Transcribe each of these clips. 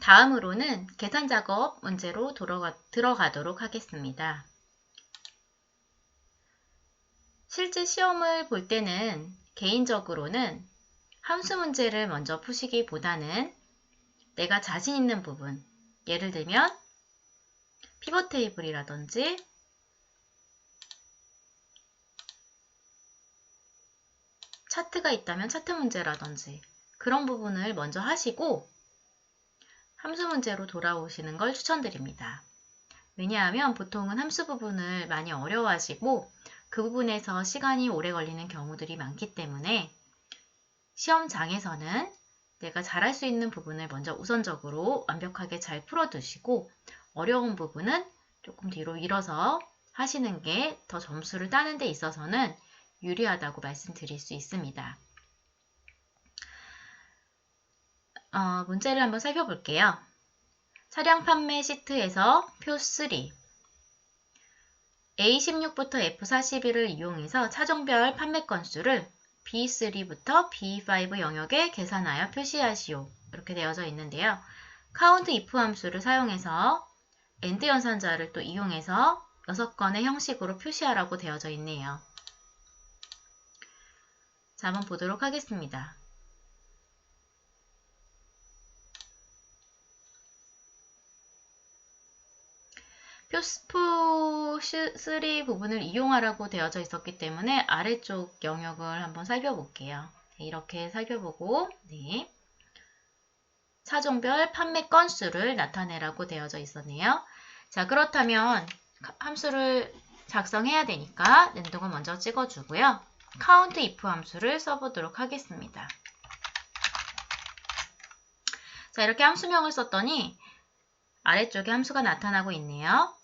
다음으로는 계산 작업 문제로 들어가도록 하겠습니다. 실제 시험을 볼 때는 개인적으로는 함수 문제를 먼저 푸시기보다는 내가 자신 있는 부분, 예를 들면 피벗 테이블이라든지 차트가 있다면 차트 문제라든지 그런 부분을 먼저 하시고 함수 문제로 돌아오시는 걸 추천드립니다. 왜냐하면 보통은 함수 부분을 많이 어려워하시고 그 부분에서 시간이 오래 걸리는 경우들이 많기 때문에 시험장에서는 내가 잘할 수 있는 부분을 먼저 우선적으로 완벽하게 잘 풀어두시고 어려운 부분은 조금 뒤로 밀어서 하시는 게 더 점수를 따는 데 있어서는 유리하다고 말씀드릴 수 있습니다. 문제를 한번 살펴볼게요. 차량 판매 시트에서 표 3 A16부터 F41을 이용해서 차종별 판매 건수를 B3부터 B5 영역에 계산하여 표시하시오. 이렇게 되어져 있는데요. count if 함수를 사용해서 AND 연산자를 또 이용해서 6건의 형식으로 표시하라고 되어져 있네요. 자, 한번 보도록 하겠습니다. 표 3 부분을 이용하라고 되어져 있었기 때문에 아래쪽 영역을 한번 살펴볼게요. 이렇게 살펴보고 차종별 판매 건수를 나타내라고 되어져 있었네요. 자, 그렇다면 함수를 작성해야 되니까 랜덤을 먼저 찍어주고요. count if 함수를 써보도록 하겠습니다. 자, 이렇게 함수명을 썼더니 아래쪽에 함수가 나타나고 있네요.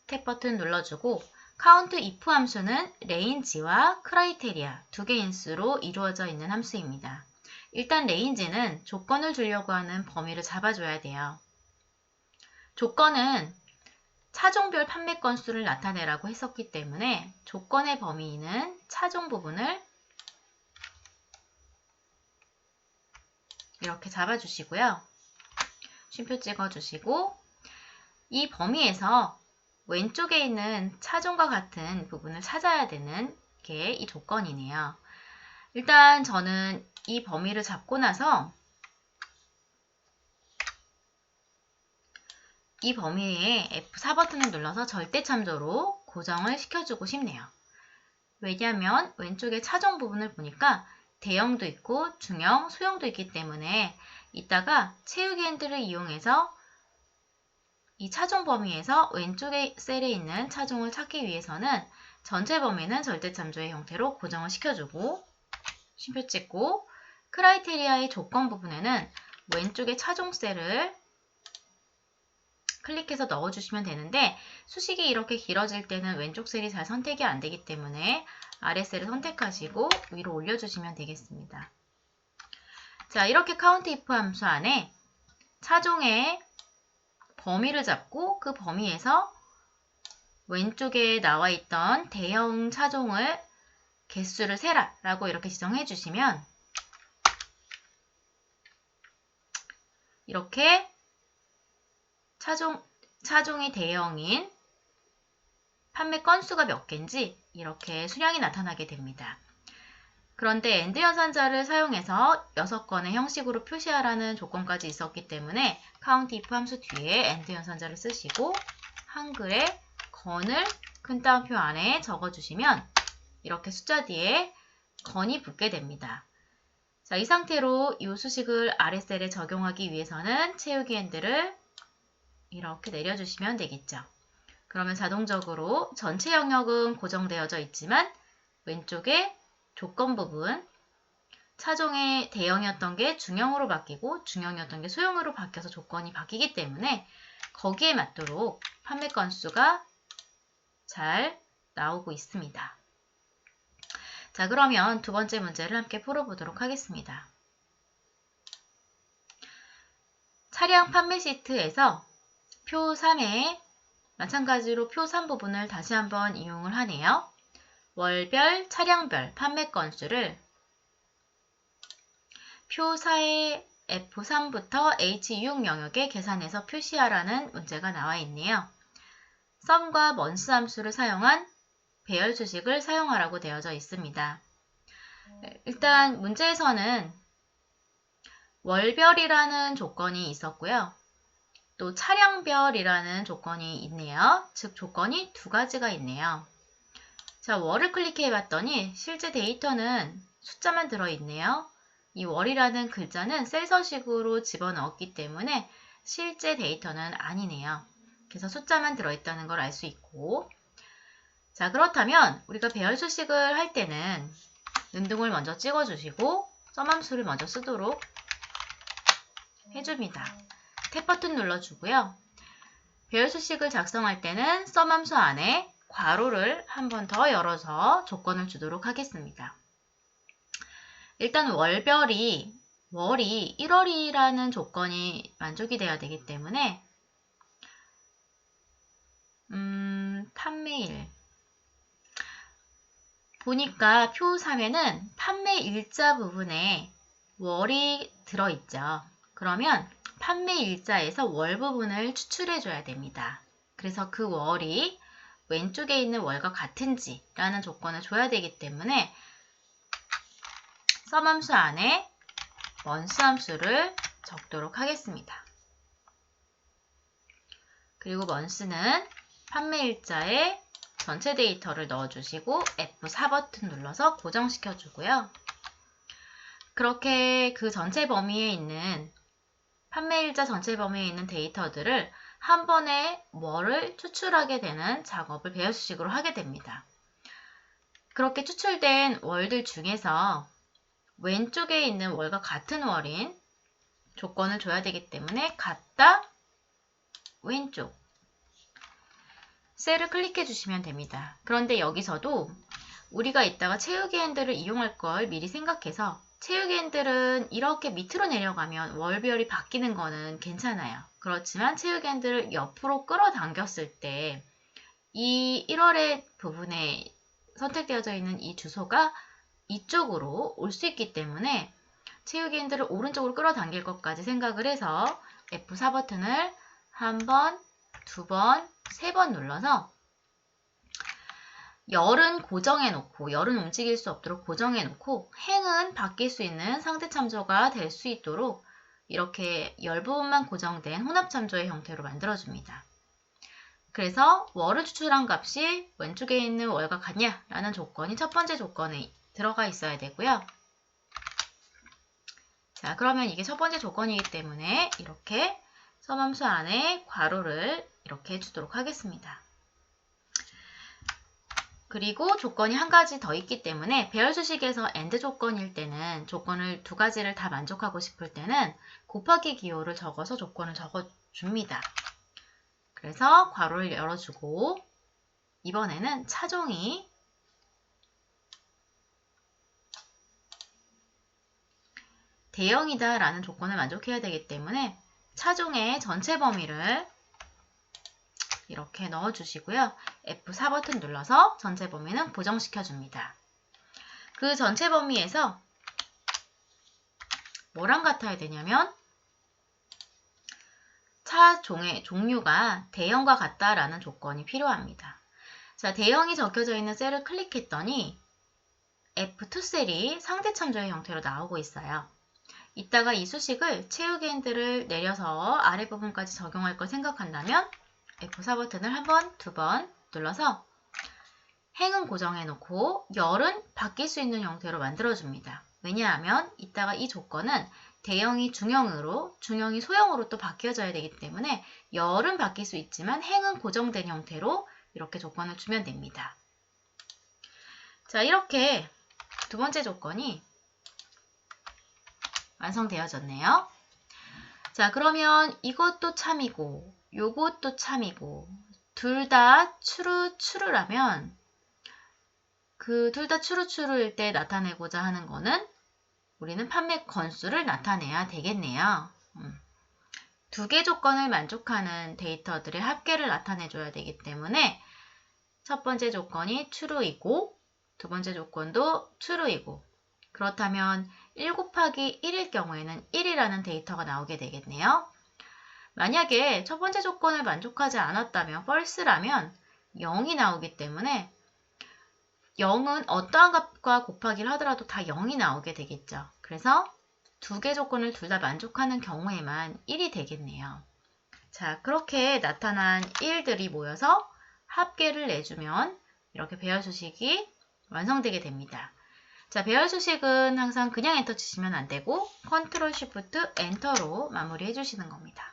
탭 버튼 눌러주고 count if 함수는 range와 criteria 두 개의 인수로 이루어져 있는 함수입니다. 일단 range는 조건을 주려고 하는 범위를 잡아줘야 돼요. 조건은 차종별 판매 건수를 나타내라고 했었기 때문에 조건의 범위는 차종 부분을 이렇게 잡아주시고요. 쉼표 찍어주시고 이 범위에서 왼쪽에 있는 차종과 같은 부분을 찾아야 되는 게 이 조건이네요. 일단 저는 이 범위를 잡고 나서 이 범위에 F4 버튼을 눌러서 절대 참조로 고정을 시켜주고 싶네요. 왜냐하면 왼쪽에 차종 부분을 보니까 대형도 있고 중형, 소형도 있기 때문에 이따가 채우기 핸들을 이용해서 이 차종 범위에서 왼쪽에 셀에 있는 차종을 찾기 위해서는 전체 범위는 절대 참조의 형태로 고정을 시켜주고 쉼표 찍고 크라이테리아의 조건 부분에는 왼쪽에 차종 셀을 클릭해서 넣어주시면 되는데 수식이 이렇게 길어질 때는 왼쪽 셀이 잘 선택이 안 되기 때문에 아래 셀을 선택하시고 위로 올려주시면 되겠습니다. 자, 이렇게 count if 함수 안에 차종의 범위를 잡고 그 범위에서 왼쪽에 나와 있던 대형 차종을 개수를 세라 라고 이렇게 지정해 주시면 이렇게 차종이 대형인 판매 건수가 몇 개인지 이렇게 수량이 나타나게 됩니다. 그런데 AND 연산자를 사용해서 6건의 형식으로 표시하라는 조건까지 있었기 때문에 count if 함수 뒤에 AND 연산자를 쓰시고 한글에 건을 큰 따옴표 안에 적어주시면 이렇게 숫자 뒤에 건이 붙게 됩니다. 자, 이 상태로 이 수식을 아래 셀에 적용하기 위해서는 채우기 핸들을 이렇게 내려주시면 되겠죠. 그러면 자동적으로 전체 영역은 고정되어져 있지만 왼쪽에 조건 부분, 차종의 대형이었던 게 중형으로 바뀌고 중형이었던 게 소형으로 바뀌어서 조건이 바뀌기 때문에 거기에 맞도록 판매 건수가 잘 나오고 있습니다. 자, 그러면 두 번째 문제를 함께 풀어보도록 하겠습니다. 차량 판매 시트에서 표 3에 마찬가지로 표 3 부분을 다시 한번 이용을 하네요. 월별, 차량별 판매 건수를 표 4의 F3부터 H6 영역에 계산해서 표시하라는 문제가 나와 있네요. 썸과 먼스 함수를 사용한 배열 수식을 사용하라고 되어져 있습니다. 일단 문제에서는 월별이라는 조건이 있었고요. 또 차량별이라는 조건이 있네요. 즉 조건이 두 가지가 있네요. 자, 월을 클릭해 봤더니 실제 데이터는 숫자만 들어있네요. 이 월이라는 글자는 셀 서식으로 집어넣었기 때문에 실제 데이터는 아니네요. 그래서 숫자만 들어있다는 걸 알 수 있고, 자, 그렇다면 우리가 배열 수식을 할 때는 눈등을 먼저 찍어주시고 썸함수를 먼저 쓰도록 해줍니다. 탭 버튼 눌러주고요. 배열 수식을 작성할 때는 썸함수 안에 괄호를 한 번 더 열어서 조건을 주도록 하겠습니다. 일단 월이 1월이라는 조건이 만족이 돼야 되기 때문에 판매일 보니까 표 3에는 판매일자 부분에 월이 들어있죠. 그러면 판매일자에서 월 부분을 추출해 줘야 됩니다. 그래서 그 월이 왼쪽에 있는 월과 같은지 라는 조건을 줘야 되기 때문에 썸함수 안에 먼스 함수를 적도록 하겠습니다. 그리고 먼스는 판매일자에 전체 데이터를 넣어주시고 F4 버튼 눌러서 고정시켜 주고요. 그렇게 그 전체 범위에 있는 판매일자 전체 범위에 있는 데이터들을 한 번에 월을 추출하게 되는 작업을 배열 수식으로 하게 됩니다. 그렇게 추출된 월들 중에서 왼쪽에 있는 월과 같은 월인 조건을 줘야 되기 때문에 같다 왼쪽 셀을 클릭해 주시면 됩니다. 그런데 여기서도 우리가 이따가 채우기 핸들을 이용할 걸 미리 생각해서 채우기 핸들은 이렇게 밑으로 내려가면 월별이 바뀌는 거는 괜찮아요. 그렇지만 채우기 핸들을 옆으로 끌어당겼을 때 이 1월의 부분에 선택되어져 있는 이 주소가 이쪽으로 올 수 있기 때문에 채우기 핸들을 오른쪽으로 끌어당길 것까지 생각을 해서 F4 버튼을 한 번, 두 번, 세 번 눌러서 열은 고정해 놓고 열은 움직일 수 없도록 고정해 놓고 행은 바뀔 수 있는 상대 참조가 될 수 있도록 이렇게 열 부분만 고정된 혼합 참조의 형태로 만들어 줍니다. 그래서 월을 추출한 값이 왼쪽에 있는 월과 같냐 라는 조건이 첫 번째 조건에 들어가 있어야 되고요. 자, 그러면 이게 첫 번째 조건이기 때문에 이렇게 썸함수 안에 괄호를 이렇게 주도록 하겠습니다. 그리고 조건이 한 가지 더 있기 때문에 배열 수식에서 AND 조건일 때는 조건을 두 가지를 다 만족하고 싶을 때는 곱하기 기호를 적어서 조건을 적어줍니다. 그래서 괄호를 열어주고 이번에는 차종이 대형이다 라는 조건을 만족해야 되기 때문에 차종의 전체 범위를 이렇게 넣어주시고요. F4 버튼 눌러서 전체 범위는 고정시켜 줍니다. 그 전체 범위에서 뭐랑 같아야 되냐면 차종의 종류가 대형과 같다라는 조건이 필요합니다. 자, 대형이 적혀져 있는 셀을 클릭했더니 F2 셀이 상대 참조의 형태로 나오고 있어요. 이따가 이 수식을 채우기 핸들을 내려서 아랫부분까지 적용할 걸 생각한다면 F4 버튼을 한 번, 두 번 눌러서 행은 고정해 놓고 열은 바뀔 수 있는 형태로 만들어줍니다. 왜냐하면 이따가 이 조건은 대형이 중형으로, 중형이 소형으로 또 바뀌어져야 되기 때문에 열은 바뀔 수 있지만 행은 고정된 형태로 이렇게 조건을 주면 됩니다. 자, 이렇게 두 번째 조건이 완성되어졌네요. 자, 그러면 이것도 참이고 요것도 참이고 둘 다 추루라면 그 둘 다 추루일 때 나타내고자 하는 거는 우리는 판매 건수를 나타내야 되겠네요. 두 개 조건을 만족하는 데이터들의 합계를 나타내줘야 되기 때문에 첫 번째 조건이 true이고 두 번째 조건도 true이고 그렇다면 1 곱하기 1일 경우에는 1이라는 데이터가 나오게 되겠네요. 만약에 첫 번째 조건을 만족하지 않았다면 false라면 0이 나오기 때문에 0은 어떠한 값과 곱하기를 하더라도 다 0이 나오게 되겠죠. 그래서 두 개 조건을 둘 다 만족하는 경우에만 1이 되겠네요. 자, 그렇게 나타난 1들이 모여서 합계를 내주면 이렇게 배열 수식이 완성되게 됩니다. 자, 배열 수식은 항상 그냥 엔터 치시면 안 되고 컨트롤 쉬프트 엔터로 마무리해 주시는 겁니다.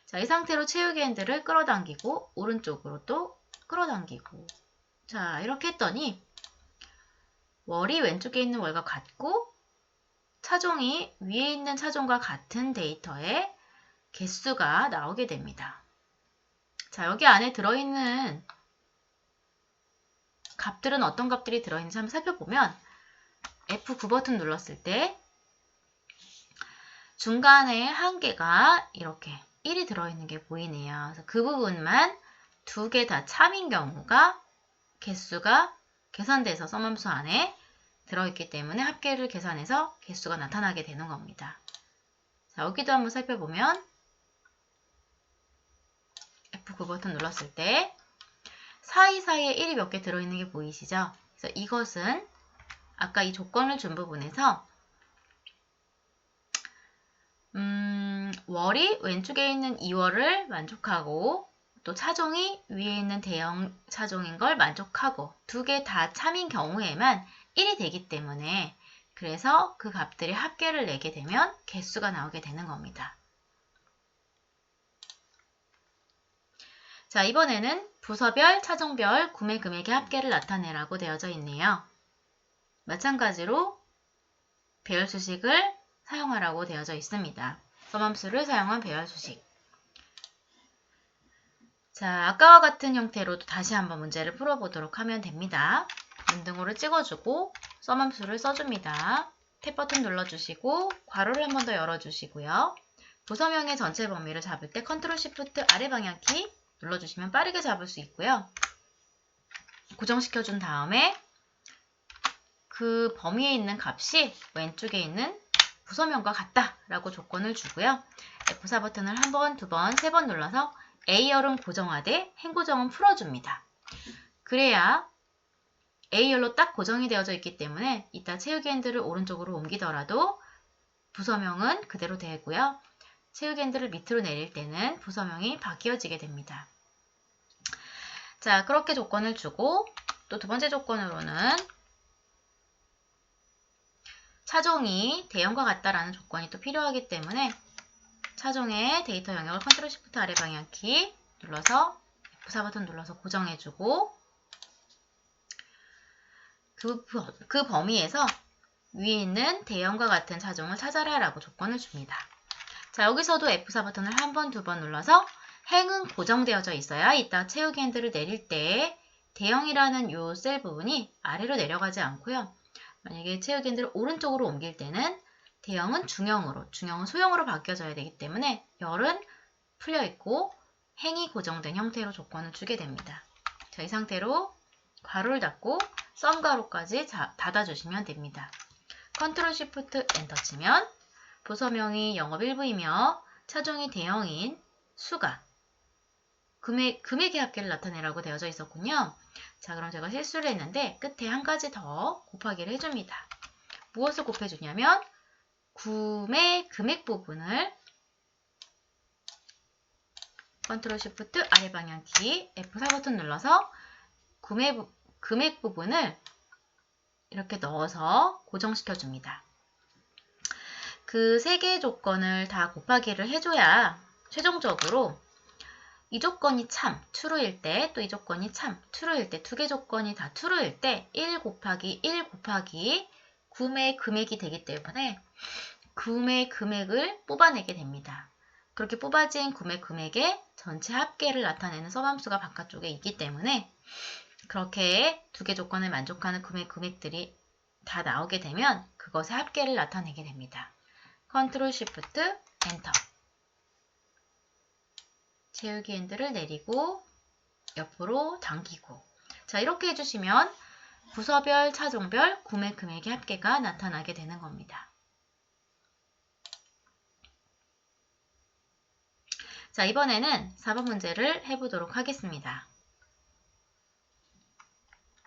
자, 이 상태로 채우기 핸들을 끌어당기고 오른쪽으로 또 끌어당기고, 자, 이렇게 했더니 월이 왼쪽에 있는 월과 같고 차종이 위에 있는 차종과 같은 데이터의 개수가 나오게 됩니다. 자, 여기 안에 들어있는 값들은 어떤 값들이 들어있는지 한번 살펴보면 F9 버튼 눌렀을 때 중간에 한 개가 이렇게 1이 들어있는 게 보이네요. 그래서 그 부분만 두 개 다 참인 경우가 개수가 계산돼서 썸함수 안에 들어있기 때문에 합계를 계산해서 개수가 나타나게 되는 겁니다. 자, 여기도 한번 살펴보면 F9 버튼 눌렀을 때 사이사이에 1이 몇 개 들어있는 게 보이시죠? 그래서 이것은 아까 이 조건을 준 부분에서 월이 왼쪽에 있는 2월을 만족하고 또 차종이 위에 있는 대형 차종인 걸 만족하고 두 개 다 참인 경우에만 1이 되기 때문에 그래서 그 값들이 합계를 내게 되면 개수가 나오게 되는 겁니다. 자, 이번에는 부서별, 차종별, 구매 금액의 합계를 나타내라고 되어져 있네요. 마찬가지로 배열 수식을 사용하라고 되어져 있습니다. 썸함수를 사용한 배열 수식. 자, 아까와 같은 형태로 다시 한번 문제를 풀어보도록 하면 됩니다. 눈등호를 찍어주고 썸함수를 써줍니다. 탭 버튼 눌러주시고 괄호를 한 번 더 열어주시고요. 부서명의 전체 범위를 잡을 때 컨트롤 쉬프트 아래 방향키 눌러주시면 빠르게 잡을 수 있고요. 고정시켜준 다음에 그 범위에 있는 값이 왼쪽에 있는 부서명과 같다라고 조건을 주고요. F4 버튼을 한 번, 두 번, 세 번 눌러서 A열은 고정하되 행고정은 풀어줍니다. 그래야 A열로 딱 고정이 되어져 있기 때문에 이따 채우기 핸들을 오른쪽으로 옮기더라도 부서명은 그대로 되고요. 채우기 핸들을 밑으로 내릴 때는 부서명이 바뀌어지게 됩니다. 자, 그렇게 조건을 주고 또 두 번째 조건으로는 차종이 대형과 같다라는 조건이 또 필요하기 때문에 차종의 데이터 영역을 컨트롤 쉬프트 아래 방향키 눌러서 F4 버튼 눌러서 고정해주고 그 범위에서 위에 있는 대형과 같은 차종을 찾아라 라고 조건을 줍니다. 자, 여기서도 F4 버튼을 한 번, 두 번 눌러서 행은 고정되어져 있어야 이따 채우기 핸들을 내릴 때 대형이라는 요 셀 부분이 아래로 내려가지 않고요. 만약에 채우기 핸들을 오른쪽으로 옮길 때는 대형은 중형으로, 중형은 소형으로 바뀌어져야 되기 때문에 열은 풀려있고 행이 고정된 형태로 조건을 주게 됩니다. 자, 이 상태로 괄호를 닫고 썸 괄호까지 닫아주시면 됩니다. 컨트롤 쉬프트 엔터 치면 부서명이 영업 일부이며 차종이 대형인 수가 금액의 합계를 나타내라고 되어져 있었군요. 자, 그럼 제가 실수를 했는데 끝에 한 가지 더 곱하기를 해줍니다. 무엇을 곱해주냐면 구매 금액 부분을 컨트롤 쉬프트 아래 방향키 F4 버튼 눌러서 금액 부분을 이렇게 넣어서 고정시켜 줍니다. 그 세 개의 조건을 다 곱하기를 해줘야 최종적으로 이 조건이 참, true일 때, 또 이 조건이 참, true일 때, 두 개 조건이 다 true일 때 1 곱하기 1 곱하기 구매 금액이 되기 때문에 구매 금액을 뽑아내게 됩니다. 그렇게 뽑아진 구매 금액의 전체 합계를 나타내는 썸함수가 바깥쪽에 있기 때문에 그렇게 두 개 조건을 만족하는 구매 금액들이 다 나오게 되면 그것의 합계를 나타내게 됩니다. 컨트롤 쉬프트 엔터. 채우기 핸들을 내리고 옆으로 당기고. 자, 이렇게 해주시면 부서별, 차종별, 구매 금액의 합계가 나타나게 되는 겁니다. 자, 이번에는 4번 문제를 해보도록 하겠습니다.